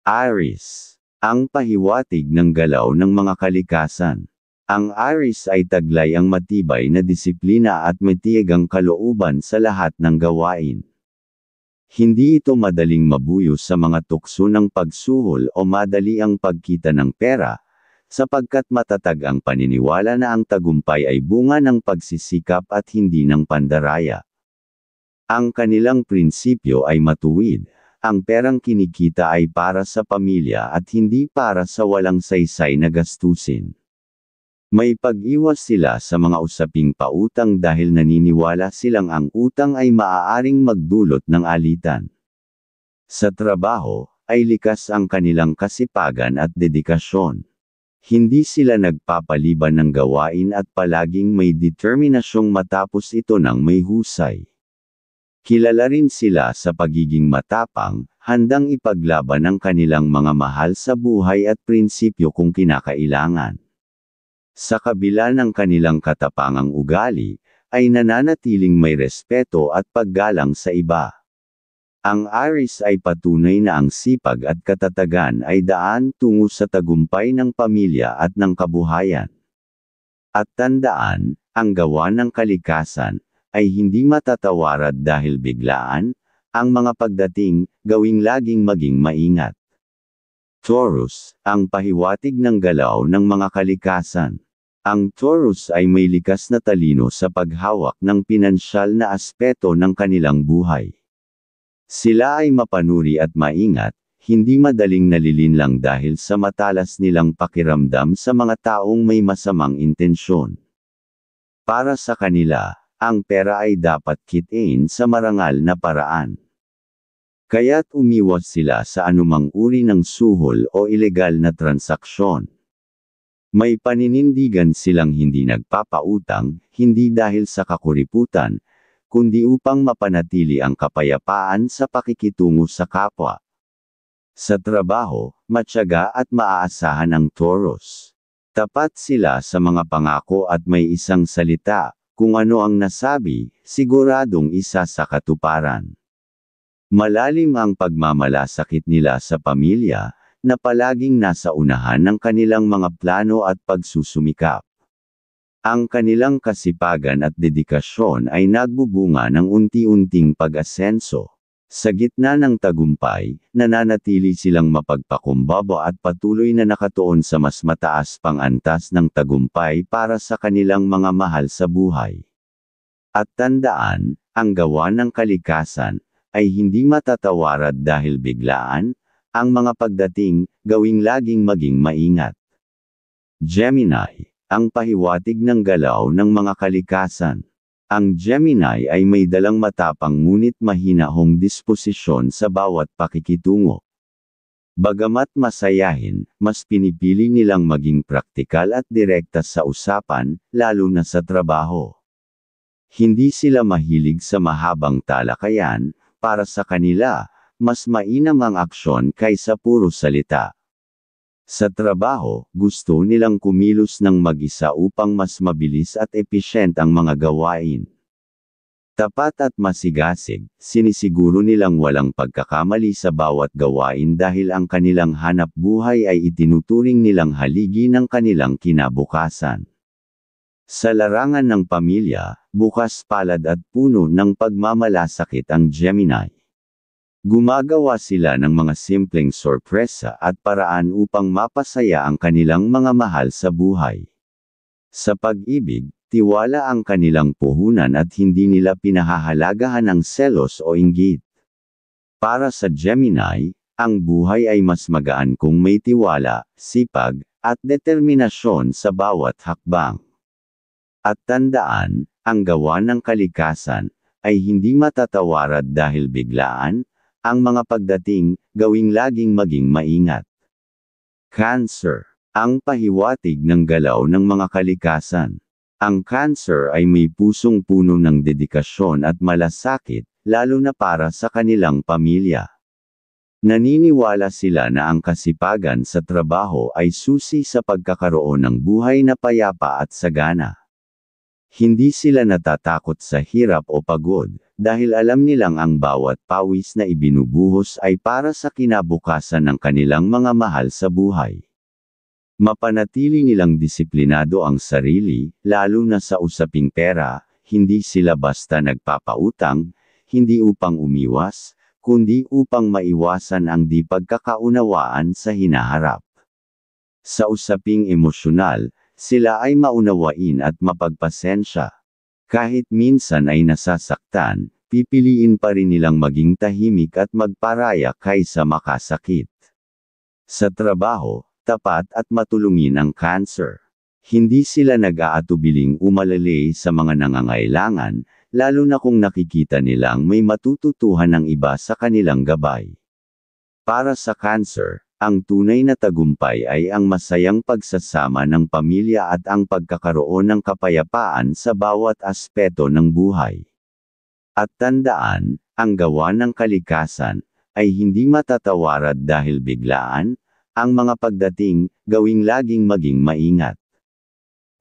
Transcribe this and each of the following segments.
Aries. Ang pahiwatig ng galaw ng mga kalikasan. Ang Aries ay taglay ang matibay na disiplina at matiyagang kalooban sa lahat ng gawain. Hindi ito madaling mabuyo sa mga tukso ng pagsuhol o madali ang pagkita ng pera, sapagkat matatag ang paniniwala na ang tagumpay ay bunga ng pagsisikap at hindi ng pandaraya. Ang kanilang prinsipyo ay matuwid. Ang perang kinikita ay para sa pamilya at hindi para sa walang saysay na gastusin. May pag-iwas sila sa mga usaping pautang dahil naniniwala silang ang utang ay maaaring magdulot ng alitan. Sa trabaho, ay likas ang kanilang kasipagan at dedikasyon. Hindi sila nagpapaliban ng gawain at palaging may determinasyong matapos ito ng may husay. Kilala rin sila sa pagiging matapang, handang ipaglaban ang kanilang mga mahal sa buhay at prinsipyo kung kinakailangan. Sa kabila ng kanilang katapangang ugali, ay nananatiling may respeto at paggalang sa iba. Ang Aries ay patunay na ang sipag at katatagan ay daan tungo sa tagumpay ng pamilya at ng kabuhayan. At tandaan, ang gawa ng kalikasan ay hindi matatawarad dahil biglaan. Ang mga pagdating, gawing laging maging maingat. Taurus, ang pahiwatig ng galaw ng mga kalikasan. Ang Taurus ay may likas na talino sa paghawak ng pinansyal na aspeto ng kanilang buhay. Sila ay mapanuri at maingat, hindi madaling nalilinlang dahil sa matalas nilang pakiramdam sa mga taong may masamang intensyon. Para sa kanila, ang pera ay dapat kitain sa marangal na paraan. Kaya't umiwas sila sa anumang uri ng suhol o ilegal na transaksyon. May paninindigan silang hindi nagpapautang, hindi dahil sa kakuriputan, kundi upang mapanatili ang kapayapaan sa pakikitungo sa kapwa. Sa trabaho, matyaga at maaasahan ang Taurus. Tapat sila sa mga pangako at may isang salita. Kung ano ang nasabi, siguradong isa sa katuparan. Malalim ang pagmamalasakit nila sa pamilya, na palaging nasa unahan ng kanilang mga plano at pagsusumikap. Ang kanilang kasipagan at dedikasyon ay nagbubunga ng unti-unting pag-asenso. Sa gitna ng tagumpay, nananatili silang mapagpakumbaba at patuloy na nakatuon sa mas mataas pang antas ng tagumpay para sa kanilang mga mahal sa buhay. At tandaan, ang gawa ng kalikasan ay hindi matatawarad dahil biglaan. Ang mga pagdating, gawing laging maging maingat. Gemini, ang pahiwatig ng galaw ng mga kalikasan. Ang Gemini ay may dalang matapang ngunit mahinahong disposisyon sa bawat pakikitungo. Bagamat masayahin, mas pinipili nilang maging praktikal at direkta sa usapan, lalo na sa trabaho. Hindi sila mahilig sa mahabang talakayan, para sa kanila, mas mainam ang aksyon kaysa puro salita. Sa trabaho, gusto nilang kumilos ng mag-isa upang mas mabilis at episyent ang mga gawain. Tapat at masigasig, sinisiguro nilang walang pagkakamali sa bawat gawain dahil ang kanilang hanap buhay ay itinuturing nilang haligi ng kanilang kinabukasan. Sa larangan ng pamilya, bukas palad at puno ng pagmamalasakit ang Gemini. Gumagawa sila ng mga simpleng sorpresa at paraan upang mapasaya ang kanilang mga mahal sa buhay. Sa pag-ibig, tiwala ang kanilang puhunan at hindi nila pinahahalagahan ang selos o inggit. Para sa Gemini, ang buhay ay mas magaan kung may tiwala, sipag, at determinasyon sa bawat hakbang. At tandaan, ang gawa ng kalikasan ay hindi matatawarad dahil biglaan. Ang mga pagdating, gawing laging maging maingat. Cancer, ang pahiwatig ng galaw ng mga kalikasan. Ang Cancer ay may pusong puno ng dedikasyon at malasakit, lalo na para sa kanilang pamilya. Naniniwala sila na ang kasipagan sa trabaho ay susi sa pagkakaroon ng buhay na payapa at sagana. Hindi sila natatakot sa hirap o pagod, dahil alam nilang ang bawat pawis na ibinubuhos ay para sa kinabukasan ng kanilang mga mahal sa buhay. Mapanatili nilang disiplinado ang sarili, lalo na sa usaping pera, hindi sila basta nagpapautang, hindi upang umiwas, kundi upang maiwasan ang di pagkakaunawaan sa hinaharap. Sa usaping emosyonal, sila ay maunawain at mapagpasensya. Kahit minsan ay nasasaktan, pipiliin pa rin nilang maging tahimik at magparaya kaysa makasakit. Sa trabaho, tapat at matulungin ang cancer. Hindi sila nag-aatubiling umalalay sa mga nangangailangan, lalo na kung nakikita nilang may matututuhan ng iba sa kanilang gabay. Para sa cancer, ang tunay na tagumpay ay ang masayang pagsasama ng pamilya at ang pagkakaroon ng kapayapaan sa bawat aspeto ng buhay. At tandaan, ang gawa ng kalikasan ay hindi matatawarad dahil biglaan. Ang mga pagdating, gawing laging maging maingat.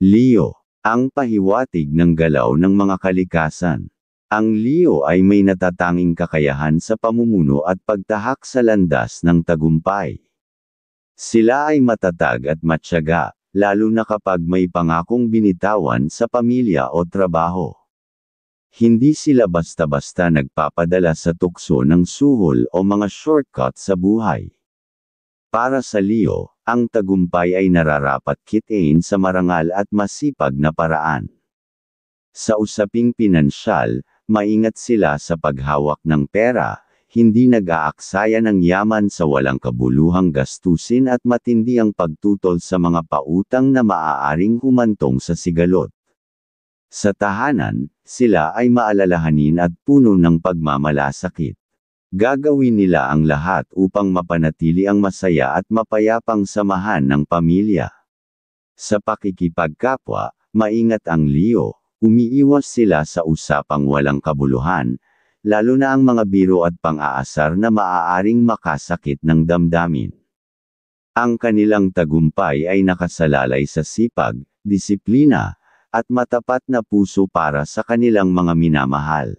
Leo, ang pahiwatig ng galaw ng mga kalikasan. Ang Leo ay may natatanging kakayahan sa pamumuno at pagtahak sa landas ng tagumpay. Sila ay matatag at matyaga, lalo na kapag may pangakong binitawan sa pamilya o trabaho. Hindi sila basta-basta nagpapadala sa tukso ng suhol o mga shortcut sa buhay. Para sa Leo, ang tagumpay ay nararapat kitain sa marangal at masipag na paraan. Sa usaping pinansyal, maingat sila sa paghawak ng pera, hindi nag-aaksaya ng yaman sa walang kabuluhang gastusin at matindi ang pagtutol sa mga pautang na maaaring humantong sa sigalot. Sa tahanan, sila ay maalalahanin at puno ng pagmamalasakit. Gagawin nila ang lahat upang mapanatili ang masaya at mapayapang samahan ng pamilya. Sa pakikipagkapwa, maingat ang Leo, umiiwas sila sa usapang walang kabuluhan, lalo na ang mga biro at pang-aasar na maaaring makasakit ng damdamin. Ang kanilang tagumpay ay nakasalalay sa sipag, disiplina, at matapat na puso para sa kanilang mga minamahal.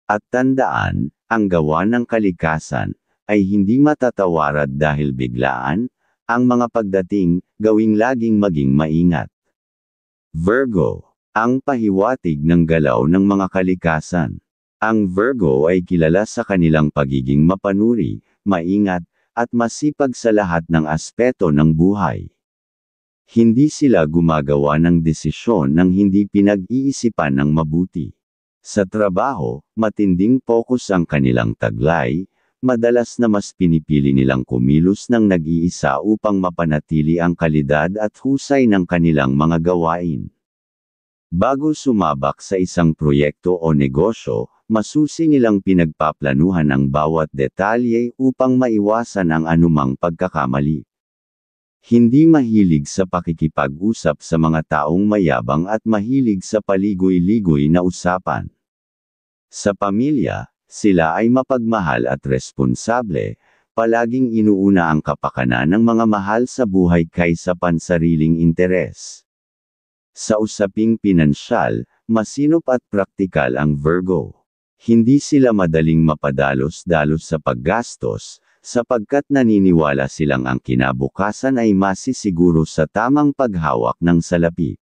At tandaan, ang gawa ng kalikasan ay hindi matatawarad dahil biglaan. Ang mga pagdating, gawing laging maging maingat. Virgo, ang pahiwatig ng galaw ng mga kalikasan. Ang Virgo ay kilala sa kanilang pagiging mapanuri, maingat, at masipag sa lahat ng aspeto ng buhay. Hindi sila gumagawa ng desisyon nang hindi pinag-iisipan ng mabuti. Sa trabaho, matinding focus ang kanilang taglay, madalas na mas pinipili nilang kumilos ng nag-iisa upang mapanatili ang kalidad at husay ng kanilang mga gawain. Bago sumabak sa isang proyekto o negosyo, masusi nilang pinagpaplanuhan ang bawat detalye upang maiwasan ang anumang pagkakamali. Hindi mahilig sa pakikipag-usap sa mga taong mayabang at mahilig sa paligoy-ligoy na usapan. Sa pamilya, sila ay mapagmahal at responsable, palaging inuuna ang kapakanan ng mga mahal sa buhay kaysa pansariling interes. Sa usaping pinansyal, masinop at praktikal ang Virgo. Hindi sila madaling mapadalos-dalos sa paggastos, sapagkat naniniwala silang ang kinabukasan ay masisiguro sa tamang paghawak ng salapi.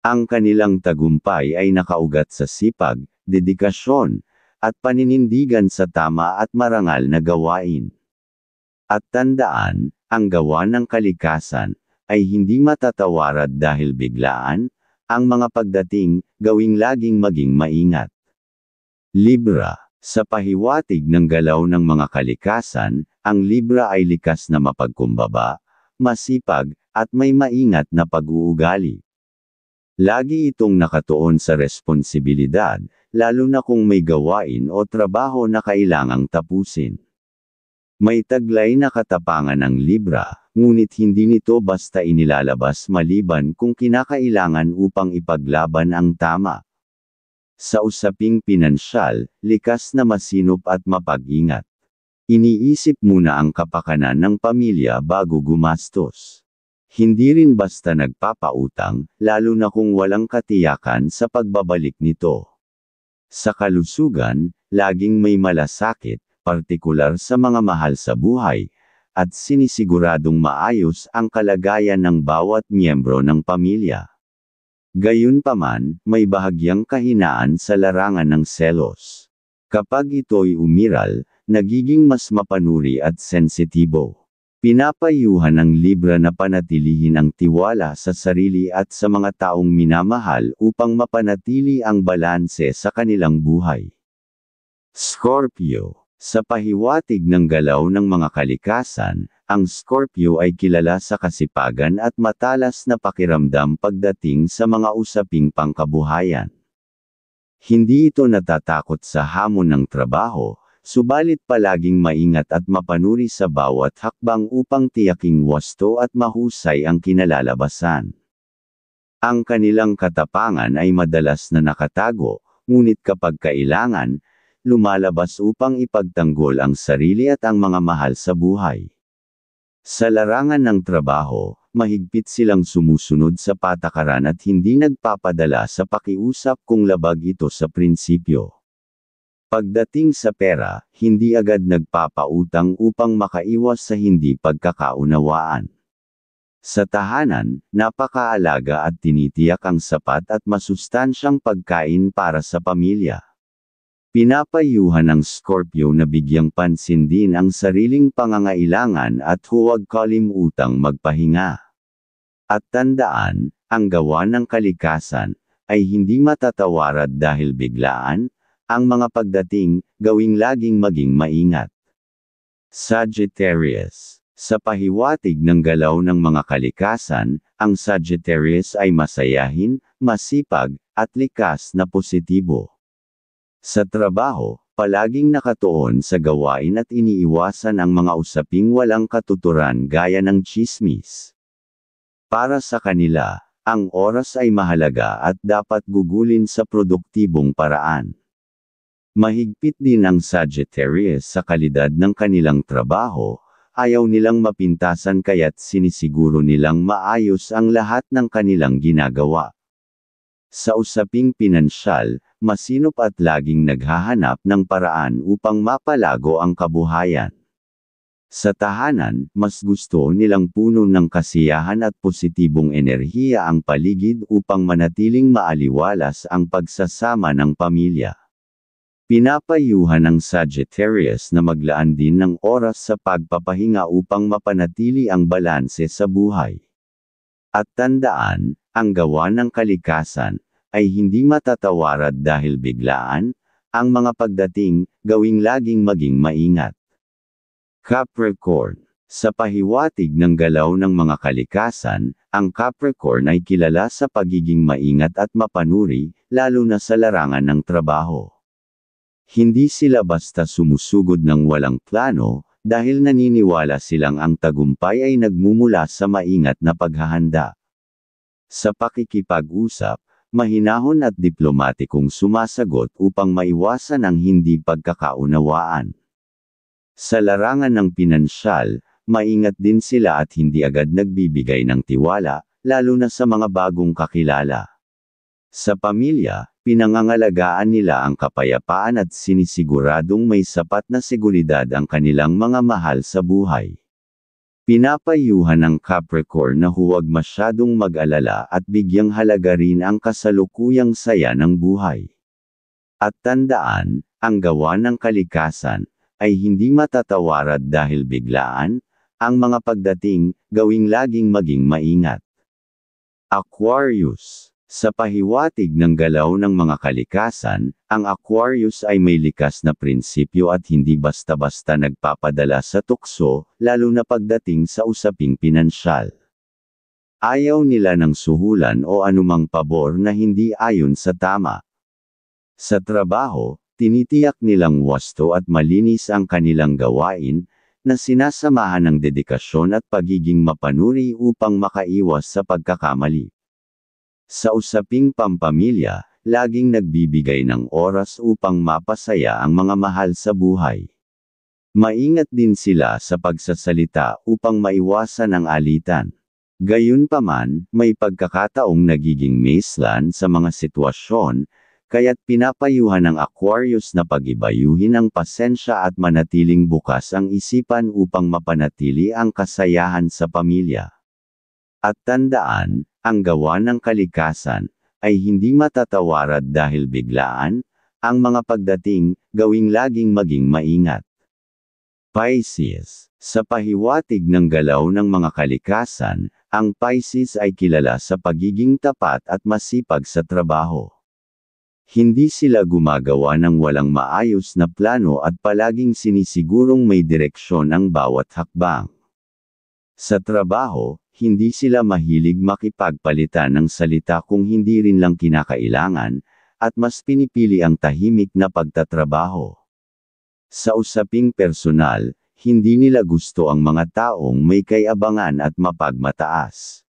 Ang kanilang tagumpay ay nakaugat sa sipag, dedikasyon, at paninindigan sa tama at marangal na gawain. At tandaan, ang gawa ng kalikasan ay hindi matatawarad dahil biglaan. Ang mga pagdating, gawing laging maging maingat. Libra, sa pahiwatig ng galaw ng mga kalikasan, ang Libra ay likas na mapagkumbaba, masipag, at may maingat na pag-uugali. Lagi itong nakatuon sa responsibilidad, lalo na kung may gawain o trabaho na kailangang tapusin. May taglay na katapangan ng Libra, ngunit hindi nito basta inilalabas maliban kung kinakailangan upang ipaglaban ang tama. Sa usaping pinansyal, likas na masinop at mapag-ingat. Iniisip muna ang kapakanan ng pamilya bago gumastos. Hindi rin basta nagpapautang, lalo na kung walang katiyakan sa pagbabalik nito. Sa kalusugan, laging may malasakit, partikular sa mga mahal sa buhay, at sinisiguradong maayos ang kalagayan ng bawat miyembro ng pamilya. Gayunpaman, may bahagyang kahinaan sa larangan ng selos. Kapag ito'y umiral, nagiging mas mapanuri at sensitibo. Pinapayuhan ng Libra na panatilihin ang tiwala sa sarili at sa mga taong minamahal upang mapanatili ang balanse sa kanilang buhay. Scorpio. Sa pahiwatig ng galaw ng mga kalikasan, ang Scorpio ay kilala sa kasipagan at matalas na pakiramdam pagdating sa mga usaping pangkabuhayan. Hindi ito natatakot sa hamon ng trabaho, subalit palaging maingat at mapanuri sa bawat hakbang upang tiyaking wasto at mahusay ang kinalalabasan. Ang kanilang katapangan ay madalas na nakatago, ngunit kapag kailangan, lumalabas upang ipagtanggol ang sarili at ang mga mahal sa buhay. Sa larangan ng trabaho, mahigpit silang sumusunod sa patakaran at hindi nagpapadala sa pakiusap kung labag ito sa prinsipyo. Pagdating sa pera, hindi agad nagpapautang upang makaiwas sa hindi pagkakaunawaan. Sa tahanan, napakaalaga at tinitiyak ang sapat at masustansyang pagkain para sa pamilya. Pinapayuhan ng Scorpio na bigyang pansin din ang sariling pangangailangan at huwag kalimutang magpahinga. At tandaan, ang gawa ng kalikasan ay hindi matatawarad dahil biglaan. Ang mga pagdating, gawing laging maging maingat. Sagittarius. Sa pahiwatig ng galaw ng mga kalikasan, ang Sagittarius ay masayahin, masipag, at likas na positibo. Sa trabaho, palaging nakatuon sa gawain at iniiwasan ang mga usaping walang katuturan gaya ng tsismis. Para sa kanila, ang oras ay mahalaga at dapat gugulin sa produktibong paraan. Mahigpit din ang Sagittarius sa kalidad ng kanilang trabaho, ayaw nilang mapintasan kaya't sinisiguro nilang maayos ang lahat ng kanilang ginagawa. Sa usaping pinansyal, masinop at laging naghahanap ng paraan upang mapalago ang kabuhayan. Sa tahanan, mas gusto nilang puno ng kasiyahan at positibong enerhiya ang paligid upang manatiling maaliwalas ang pagsasama ng pamilya. Pinapayuhan ng Sagittarius na maglaan din ng oras sa pagpapahinga upang mapanatili ang balanse sa buhay. At tandaan, ang gawa ng kalikasan ay hindi matatawarad dahil biglaan, ang mga pagdating, gawing laging maging maingat. Capricorn. Sa pahiwatig ng galaw ng mga kalikasan, ang Capricorn ay kilala sa pagiging maingat at mapanuri, lalo na sa larangan ng trabaho. Hindi sila basta sumusugod ng walang plano, dahil naniniwala silang ang tagumpay ay nagmumula sa maingat na paghahanda. Sa pakikipag-usap, mahinahon at diplomatikong sumasagot upang maiwasan ang hindi pagkakaunawaan. Sa larangan ng pinansyal, maingat din sila at hindi agad nagbibigay ng tiwala, lalo na sa mga bagong kakilala. Sa pamilya, pinangangalagaan nila ang kapayapaan at sinisiguradong may sapat na seguridad ang kanilang mga mahal sa buhay. Pinapayuhan ng Capricorn na huwag masyadong mag-alala at bigyang halaga rin ang kasalukuyang saya ng buhay. At tandaan, ang gawa ng kalikasan ay hindi matatawarad dahil biglaan, ang mga pagdating, gawing laging maging maingat. Aquarius. Sa pahiwatig ng galaw ng mga kalikasan, ang Aquarius ay may likas na prinsipyo at hindi basta-basta nagpapadala sa tukso, lalo na pagdating sa usaping pinansyal. Ayaw nila ng suhulan o anumang pabor na hindi ayon sa tama. Sa trabaho, tinitiyak nilang wasto at malinis ang kanilang gawain, na sinasamahan ng dedikasyon at pagiging mapanuri upang makaiwas sa pagkakamali. Sa usaping pampamilya, laging nagbibigay ng oras upang mapasaya ang mga mahal sa buhay. Maingat din sila sa pagsasalita upang maiwasan ang alitan. Gayunpaman, may pagkakataong nagiging maislan sa mga sitwasyon, kaya't pinapayuhan ng Aquarius na pag-ibayuhin ang pasensya at manatiling bukas ang isipan upang mapanatili ang kasayahan sa pamilya. At tandaan, ang gawa ng kalikasan ay hindi matatawarad dahil biglaan. Ang mga pagdating, gawing laging maging maingat. Pisces. Sa pahiwatig ng galaw ng mga kalikasan, ang Pisces ay kilala sa pagiging tapat at masipag sa trabaho. Hindi sila gumagawa ng walang maayos na plano at palaging sinisigurong may direksyon ang bawat hakbang. Sa trabaho, hindi sila mahilig makipagpalitan ng salita kung hindi rin lang kinakailangan, at mas pinipili ang tahimik na pagtatrabaho. Sa usaping personal, hindi nila gusto ang mga taong may kayabangan at mapagmataas.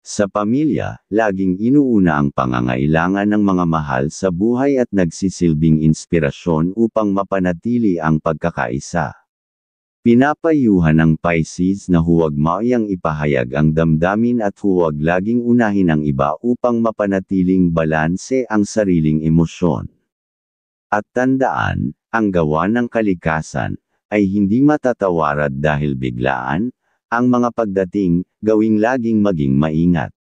Sa pamilya, laging inuuna ang pangangailangan ng mga mahal sa buhay at nagsisilbing inspirasyon upang mapanatili ang pagkakaisa. Pinapayuhan ng Pisces na huwag mauyang ipahayag ang damdamin at huwag laging unahin ang iba upang mapanatiling balanse ang sariling emosyon. At tandaan, ang gawa ng kalikasan ay hindi matatawarad dahil biglaan. Ang mga pagdating, gawing laging maging maingat.